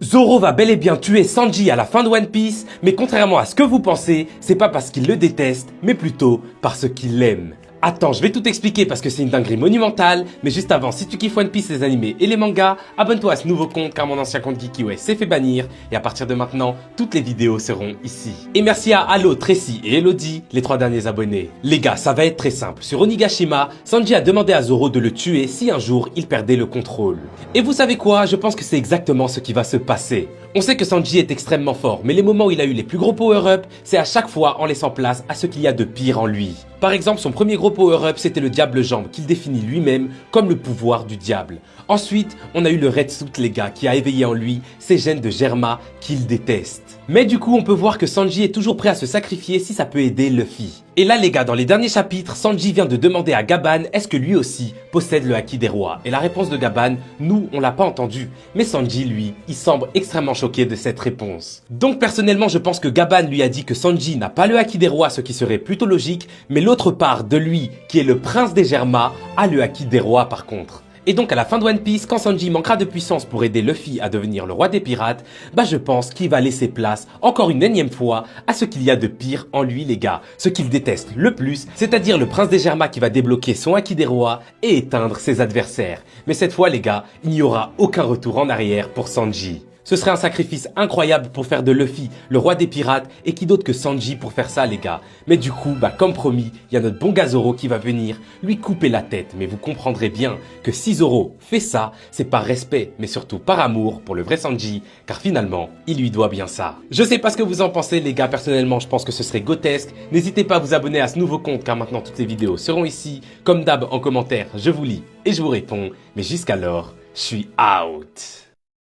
Zoro va bel et bien tuer Sanji à la fin de One Piece, mais contrairement à ce que vous pensez, c'est pas parce qu'il le déteste, mais plutôt parce qu'il l'aime. Attends, je vais tout expliquer parce que c'est une dinguerie monumentale, mais juste avant, si tu kiffes One Piece, les animés et les mangas, abonne-toi à ce nouveau compte car mon ancien compte GeekyWay s'est fait bannir, et à partir de maintenant, toutes les vidéos seront ici. Et merci à Halo, Tracy et Elodie, les 3 derniers abonnés. Les gars, ça va être très simple. Sur Onigashima, Sanji a demandé à Zoro de le tuer si un jour il perdait le contrôle. Et vous savez quoi? Je pense que c'est exactement ce qui va se passer. On sait que Sanji est extrêmement fort, mais les moments où il a eu les plus gros power-up, c'est à chaque fois en laissant place à ce qu'il y a de pire en lui. Par exemple, son premier gros power-up, c'était le Diable Jambe, qu'il définit lui-même comme le pouvoir du diable. Ensuite, on a eu le Red Suit, les gars, qui a éveillé en lui ses gènes de Germa qu'il déteste. Mais du coup, on peut voir que Sanji est toujours prêt à se sacrifier si ça peut aider Luffy. Et là, les gars, dans les derniers chapitres, Sanji vient de demander à Gaban est-ce que lui aussi possède le Haki des rois. Et la réponse de Gaban, nous, on l'a pas entendu. Mais Sanji, lui, il semble extrêmement choqué de cette réponse. Donc personnellement, je pense que Gaban lui a dit que Sanji n'a pas le Haki des rois, ce qui serait plutôt logique, mais l'autre part de lui, qui est le prince des Germa, a le Haki des rois par contre. Et donc à la fin de One Piece, quand Sanji manquera de puissance pour aider Luffy à devenir le roi des pirates, bah je pense qu'il va laisser place, encore une énième fois, à ce qu'il y a de pire en lui les gars. Ce qu'il déteste le plus, c'est-à-dire le prince des Germa qui va débloquer son Haki des rois et éteindre ses adversaires. Mais cette fois les gars, il n'y aura aucun retour en arrière pour Sanji. Ce serait un sacrifice incroyable pour faire de Luffy le roi des pirates et qui d'autre que Sanji pour faire ça les gars. Mais du coup, bah comme promis, il y a notre bon gars Zoro qui va venir lui couper la tête. Mais vous comprendrez bien que si Zoro fait ça, c'est par respect, mais surtout par amour pour le vrai Sanji, car finalement, il lui doit bien ça. Je sais pas ce que vous en pensez les gars, personnellement je pense que ce serait grotesque. N'hésitez pas à vous abonner à ce nouveau compte car maintenant toutes les vidéos seront ici. Comme d'hab en commentaire, je vous lis et je vous réponds. Mais jusqu'alors, je suis out.